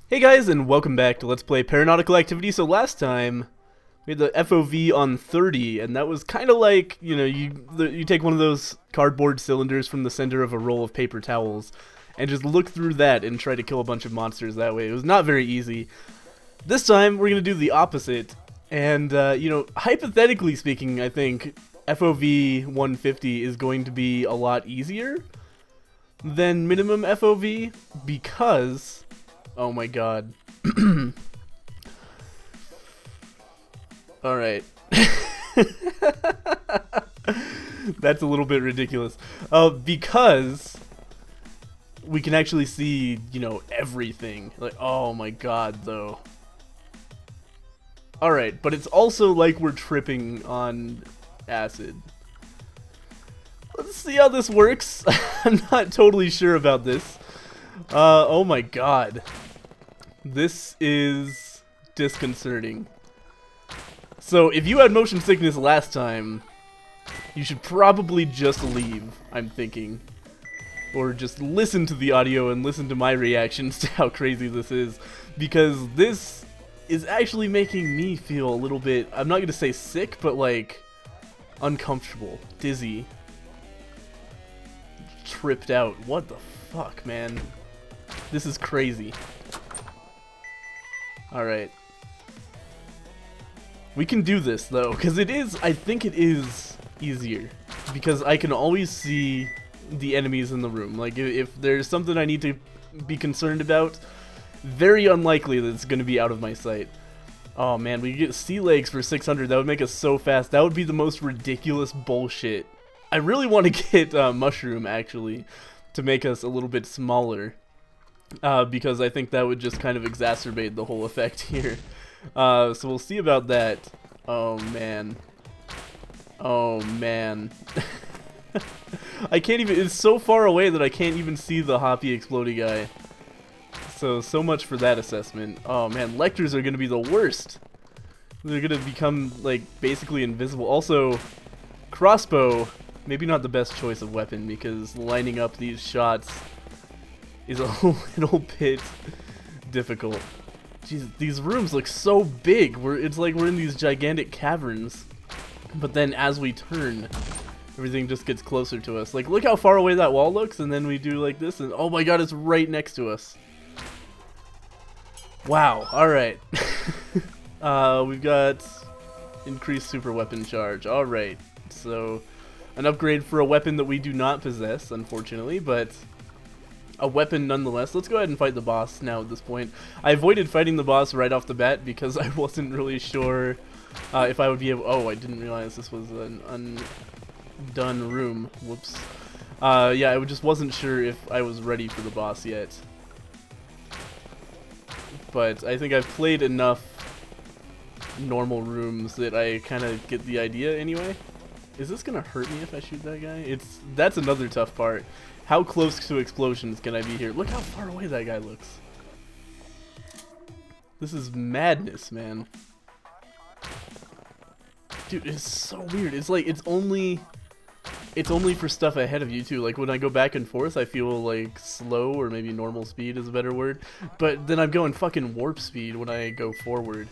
Hey guys, and welcome back to Let's Play Paranautical Activity. So last time, we had the FOV on 30, and that was kind of like, you take one of those cardboard cylinders from the center of a roll of paper towels, and just look through that and try to kill a bunch of monsters that way. It was not very easy. This time, we're going to do the opposite, and, hypothetically speaking, I think FOV 150 is going to be a lot easier than minimum FOV, because... oh my god. Alright. That's a little bit ridiculous. Because we can actually see, everything. Like, oh my god, though. Alright, but it's also like we're tripping on acid. Let's see how this works. I'm not totally sure about this. Oh my god. This is disconcerting. So, if you had motion sickness last time, you should probably just leave, I'm thinking. Or just listen to the audio and listen to my reactions to how crazy this is. Because this is actually making me feel a little bit, I'm not going to say sick, but like, uncomfortable, dizzy, tripped out. What the fuck, man? This is crazy. Alright. We can do this, though, because I think it is easier. Because I can always see the enemies in the room. Like, if there's something I need to be concerned about, very unlikely that it's going to be out of my sight. Oh man, we get sea legs for 600, that would make us so fast. That would be the most ridiculous bullshit. I really want to get mushroom, actually, to make us a little bit smaller. Because I think that would just kind of exacerbate the whole effect here. So we'll see about that. Oh man. Oh man. I can't even, it's so far away that I can't even see the hoppy explodey guy. So much for that assessment. Oh man, lectors are gonna be the worst. They're gonna become, like, basically invisible. Also, crossbow, maybe not the best choice of weapon, because lining up these shots is a little bit difficult. Jeez, these rooms look so big. It's like we're in these gigantic caverns. But then as we turn, everything just gets closer to us. Like, look how far away that wall looks, and then we do like this, and oh my god, it's right next to us. Wow, alright. We've got increased super weapon charge. Alright, so an upgrade for a weapon that we do not possess, unfortunately, but a weapon nonetheless. Let's go ahead and fight the boss now at this point. I avoided fighting the boss right off the bat because I wasn't really sure if I would be able... oh, I didn't realize this was an undone room. Whoops. Yeah, I just wasn't sure if I was ready for the boss yet. But I think I've played enough normal rooms that I kind of get the idea anyway. Is this gonna hurt me if I shoot that guy? That's another tough part. How close to explosions can I be here? Look how far away that guy looks. This is madness, man. Dude, it's so weird. It's like, it's only for stuff ahead of you too. Like when I go back and forth, I feel like slow, or maybe normal speed is a better word. But then I'm going fucking warp speed when I go forward.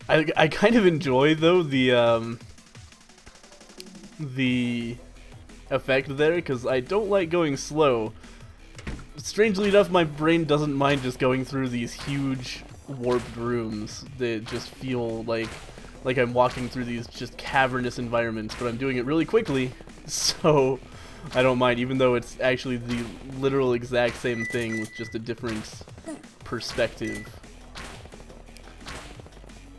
I kind of enjoy though the effect there, because I don't like going slow. Strangely enough, my brain doesn't mind just going through these huge warped rooms that just feel like I'm walking through these just cavernous environments, but I'm doing it really quickly, so I don't mind, even though it's actually the literal exact same thing with just a different perspective.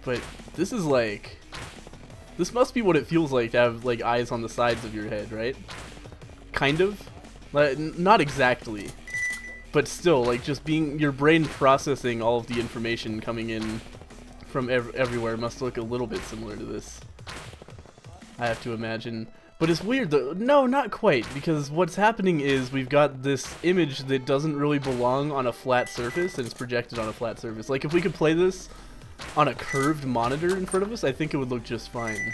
But this is like... this must be what it feels like to have, like, eyes on the sides of your head, right? Kind of? Like, not exactly. But still, like, just being... your brain processing all of the information coming in from everywhere must look a little bit similar to this, I have to imagine. But it's weird, though. No, not quite, because what's happening is we've got this image that doesn't really belong on a flat surface, and it's projected on a flat surface. Like, if we could play this on a curved monitor in front of us, I think it would look just fine.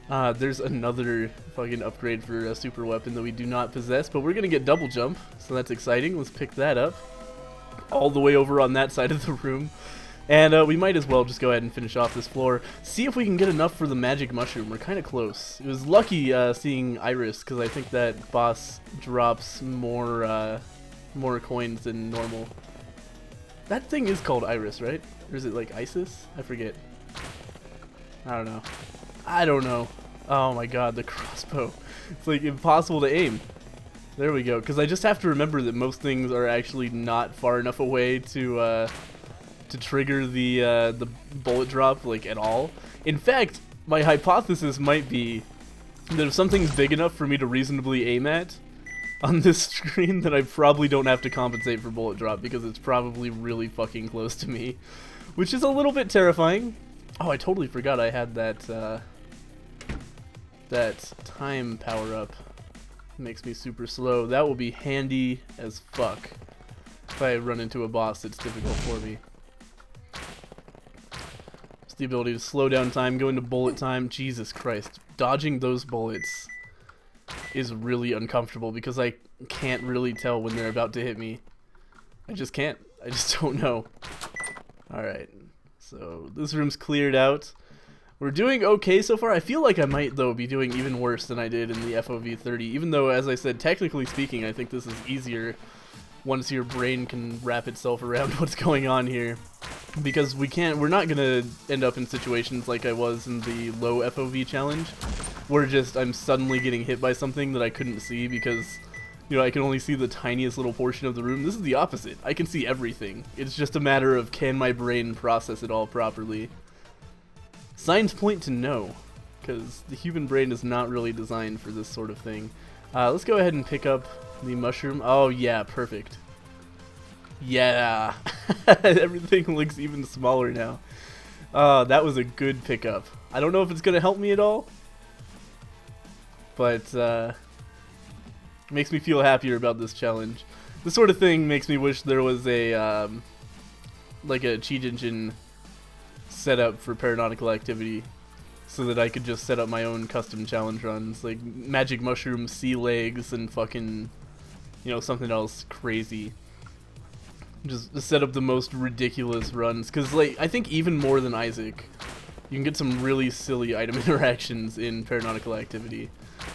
There's another fucking upgrade for a super weapon that we do not possess, but we're gonna get double jump, so that's exciting. Let's pick that up. all the way over on that side of the room. And we might as well just go ahead and finish off this floor. See if we can get enough for the magic mushroom. We're kind of close. It was lucky seeing Iris, because I think that boss drops more coins than normal. That thing is called Iris, right? Or is it like Isis? I forget. I don't know. Oh my god, the crossbow. It's like impossible to aim. There we go. Because I just have to remember that most things are actually not far enough away to trigger the bullet drop like at all. In fact, my hypothesis might be that if something's big enough for me to reasonably aim at on this screen, then I probably don't have to compensate for bullet drop because it's probably really fucking close to me, which is a little bit terrifying. Oh, I totally forgot I had that that time power up. Makes me super slow. That will be handy as fuck if I run into a boss that's difficult for me. The ability to slow down time, go into bullet time. Jesus Christ. Dodging those bullets is really uncomfortable because I can't really tell when they're about to hit me. I just can't. I just don't know. Alright. So this room's cleared out. We're doing okay so far. I feel like I might, though, be doing even worse than I did in the FOV 30. Even though, as I said, technically speaking, I think this is easier once your brain can wrap itself around what's going on here. Because we're not gonna end up in situations like I was in the low FOV challenge, where I'm suddenly getting hit by something that I couldn't see because, you know, I can only see the tiniest little portion of the room. This is the opposite. I can see everything. It's just a matter of can my brain process it all properly. Signs point to no, because the human brain is not really designed for this sort of thing. Let's go ahead and pick up the mushroom. Oh yeah, perfect. Yeah, everything looks even smaller now. That was a good pickup. I don't know if it's going to help me at all, but makes me feel happier about this challenge. This sort of thing makes me wish there was a like a cheat engine setup for Paranautical activity, so that I could just set up my own custom challenge runs, like magic mushroom, sea legs, and fucking, you know, something else crazy. Just set up the most ridiculous runs, because like I think even more than Isaac, you can get some really silly item interactions in Paranautical activity.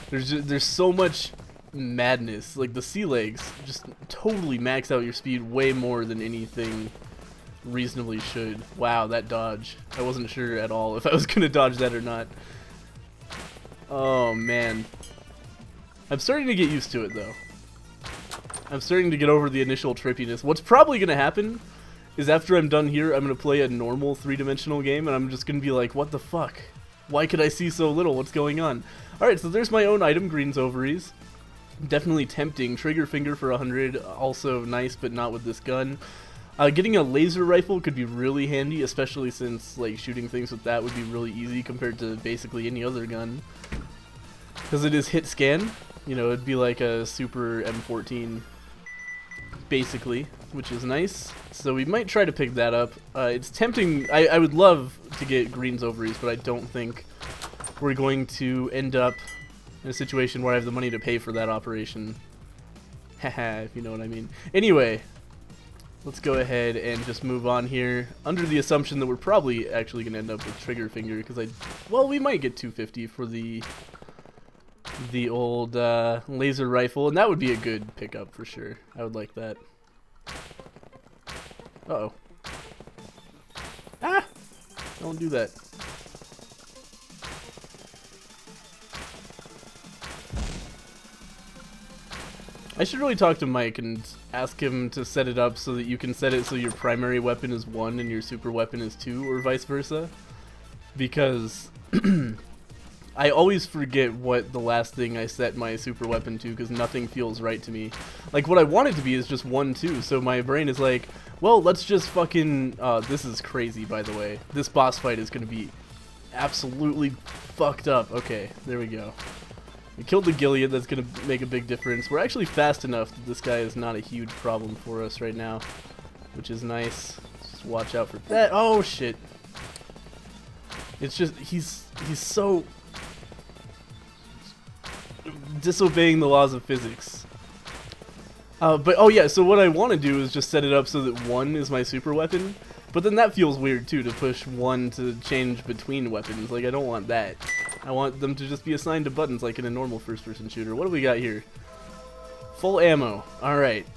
There's so much madness. Like the sea legs just totally max out your speed way more than anything reasonably should. Wow, that dodge. I wasn't sure at all if I was gonna dodge that or not. Oh man. I'm starting to get used to it though. I'm starting to get over the initial trippiness. What's probably going to happen is after I'm done here, I'm going to play a normal three-dimensional game, and I'm just going to be like, what the fuck? Why could I see so little? What's going on? Alright, so there's my own item, Green's Ovaries. Definitely tempting. Trigger finger for 100, also nice, but not with this gun. Getting a laser rifle could be really handy, especially since like shooting things with that would be really easy compared to basically any other gun. Because it is hit scan. You know, it'd be like a super M14 basically, which is nice. So we might try to pick that up. It's tempting. I would love to get Green's Ovaries, but I don't think we're going to end up in a situation where I have the money to pay for that operation. Haha, if you know what I mean. Anyway, let's go ahead and just move on here, under the assumption that we're probably actually going to end up with Trigger Finger, because well, we might get 250 for the old laser rifle, and that would be a good pickup for sure. I would like that. Uh-oh. Ah! Don't do that. I should really talk to Mike and ask him to set it up so that you can set it so your primary weapon is 1 and your super weapon is 2, or vice versa. Because I always forget what the last thing I set my super weapon to, because nothing feels right to me. Like, what I want it to be is just 1, 2, so my brain is like, well, let's just fucking... this is crazy, by the way. This boss fight is going to be absolutely fucked up. Okay, there we go. We killed the Gilead. That's going to make a big difference. We're actually fast enough that this guy is not a huge problem for us right now, which is nice. Just watch out for that. Oh, shit. It's just, he's so disobeying the laws of physics. But oh yeah, so what I want to do is just set it up so that 1 is my super weapon. But then that feels weird too, to push 1 to change between weapons. Like, I don't want that. I want them to just be assigned to buttons like in a normal first-person shooter. What do we got here? Full ammo. Alright.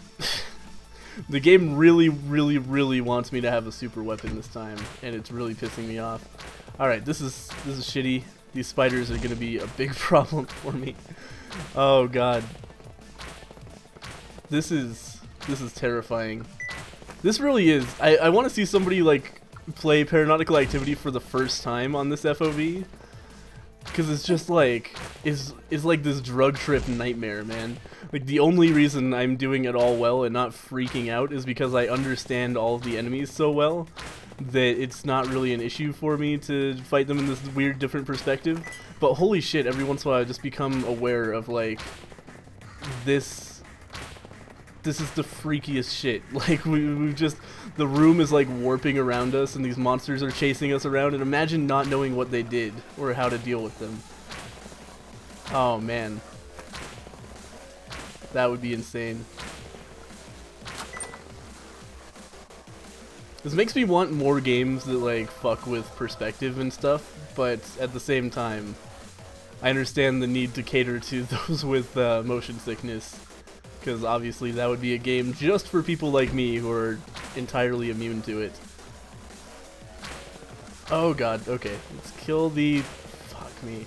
The game really, really, really wants me to have a super weapon this time, and it's really pissing me off. Alright, this is shitty. These spiders are gonna be a big problem for me. Oh god. This is terrifying. This really is. I want to see somebody like play Paranautical Activity for the first time on this FOV, because it's just like is like this drug trip nightmare, man. Like, the only reason I'm doing it all well and not freaking out is because I understand all of the enemies so well that it's not really an issue for me to fight them in this weird different perspective. But holy shit, every once in a while I just become aware of like this is the freakiest shit. Like, we've just, the room is like warping around us and these monsters are chasing us around, and imagine not knowing what they did or how to deal with them. Oh man. That would be insane. This makes me want more games that like fuck with perspective and stuff, but at the same time, I understand the need to cater to those with motion sickness, because obviously that would be a game just for people like me who are entirely immune to it. Oh god, okay. Let's kill the... fuck me.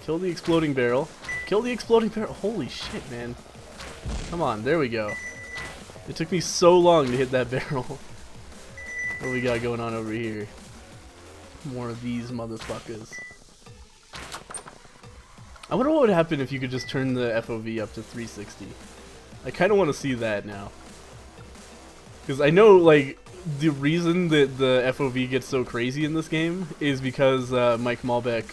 Kill the exploding barrel. Kill the exploding barrel. Holy shit, man. Come on, there we go. It took me so long to hit that barrel. What do we got going on over here? More of these motherfuckers. I wonder what would happen if you could just turn the FOV up to 360. I kind of want to see that now. Because I know, like, the reason that the FOV gets so crazy in this game is because Mike Malbec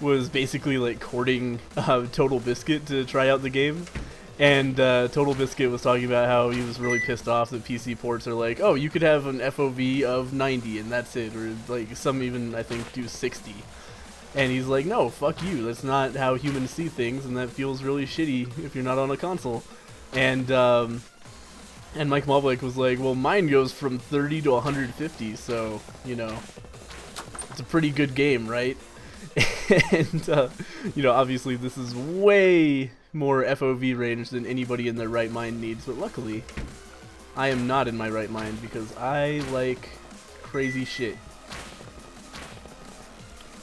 was basically, like, courting Total Biscuit to try out the game. And Total Biscuit was talking about how he was really pissed off that PC ports are like, oh, you could have an FOV of 90 and that's it. Or, like, some even, I think, do 60. And he's like, no, fuck you. That's not how humans see things, and that feels really shitty if you're not on a console. And Mike Malbec was like, well, mine goes from 30 to 150, so, you know, it's a pretty good game, right? And, you know, obviously this is way more FOV range than anybody in their right mind needs, but luckily, I am not in my right mind because I like crazy shit.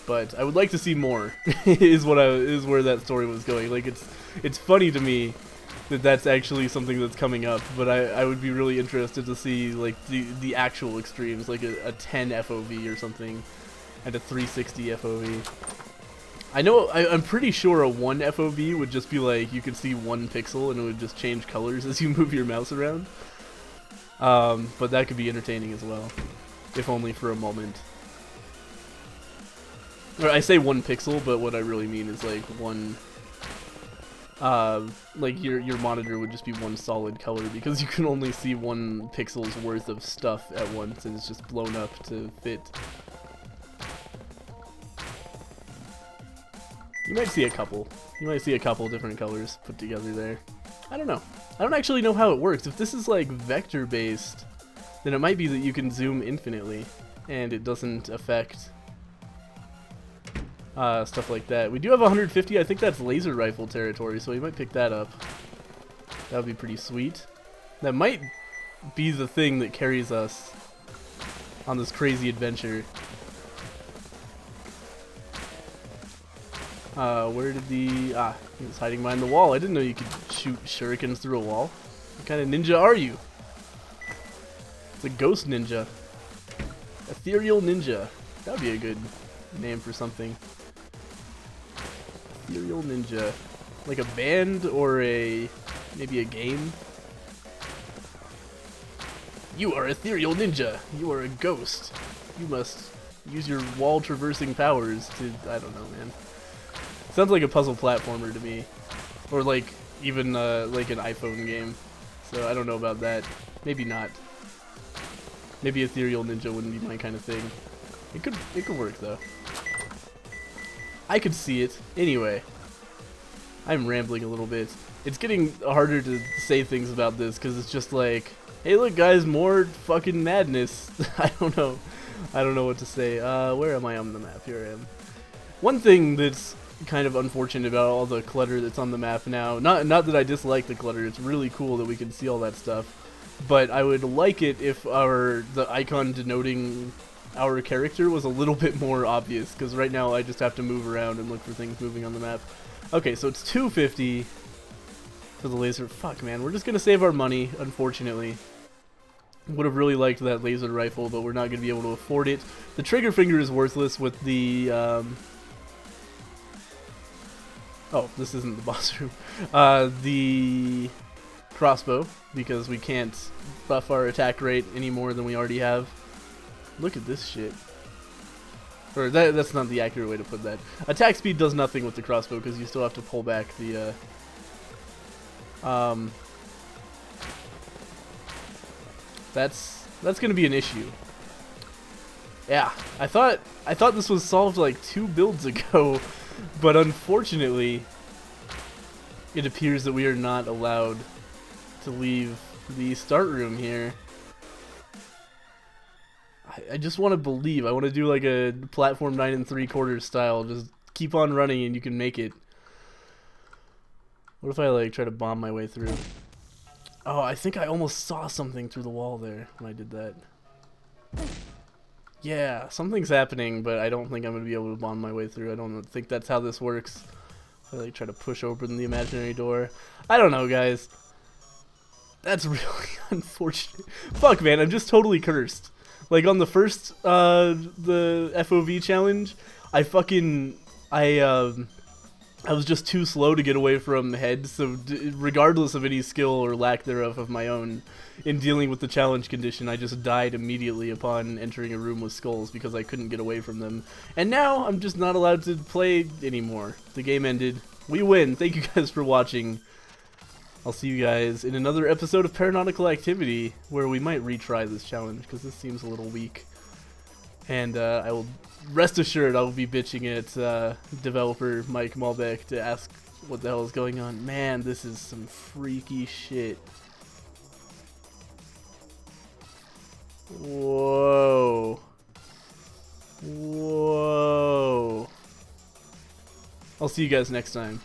But I would like to see more. is where that story was going. Like, it's funny to me that that's actually something that's coming up, but I would be really interested to see like the actual extremes, like a 10 FOV or something, and a 360 FOV. I'm pretty sure a 1 FOV would just be like you could see 1 pixel and it would just change colors as you move your mouse around. But that could be entertaining as well, if only for a moment. I say 1 pixel, but what I really mean is like one, like your monitor would just be 1 solid color because you can only see 1 pixel's worth of stuff at once, and it's just blown up to fit. You might see a couple. You might see a couple different colors put together there. I don't know. I don't actually know how it works. If this is like vector based, then it might be that you can zoom infinitely and it doesn't affect stuff like that. We do have 150. I think that's laser rifle territory, so we might pick that up. That would be pretty sweet. That might be the thing that carries us on this crazy adventure. Where did the... he was hiding behind the wall. I didn't know you could shoot shurikens through a wall. What kind of ninja are you? It's a ghost ninja. Ethereal ninja. That would be a good name for something. Ethereal ninja. Like a band or maybe a game? You are Ethereal ninja. You are a ghost. You must use your wall traversing powers to... I don't know, man. Sounds like a puzzle platformer to me, or like even like an iPhone game. So I don't know about that. Maybe not. Maybe Ethereal Ninja wouldn't be my kind of thing. It could work though. I could see it. Anyway, I'm rambling a little bit. It's getting harder to say things about this because it's just like, hey, look, guys, more fucking madness. I don't know. I don't know what to say. Where am I on the map? Here I am. One thing that's kind of unfortunate about all the clutter that's on the map now, not that I dislike the clutter, it's really cool that we can see all that stuff, but I would like it if the icon denoting our character was a little bit more obvious, because right now I just have to move around and look for things moving on the map. Okay, so it's 250 for the laser. Fuck, man, we're just gonna save our money, unfortunately. Would have really liked that laser rifle, but we're not gonna be able to afford it. The trigger finger is worthless with the oh, this isn't the boss room. The crossbow, because we can't buff our attack rate any more than we already have. Look at this shit. Or that's not the accurate way to put that. Attack speed does nothing with the crossbow because you still have to pull back the that's gonna be an issue. Yeah, I thought this was solved like 2 builds ago, but unfortunately it appears that we are not allowed to leave the start room here. I just want to believe. I want to do like a platform 9 3/4 style. Just keep on running and you can make it. What if I like try to bomb my way through? Oh, I think I almost saw something through the wall there when I did that. Yeah, something's happening, but I don't think I'm going to be able to bomb my way through. I don't think that's how this works. I like try to push open the imaginary door. I don't know, guys. That's really unfortunate. Fuck, man, I'm just totally cursed. Like on the first the FOV challenge, I was just too slow to get away from head, so regardless of any skill or lack thereof of my own in dealing with the challenge condition, I just died immediately upon entering a room with skulls because I couldn't get away from them. And now I'm just not allowed to play anymore. The game ended. We win. Thank you guys for watching. I'll see you guys in another episode of Paranautical Activity, where we might retry this challenge because this seems a little weak. And I will rest assured I will be bitching at developer Mike Malbec to ask what the hell is going on. Man, this is some freaky shit. Whoa. Whoa. I'll see you guys next time.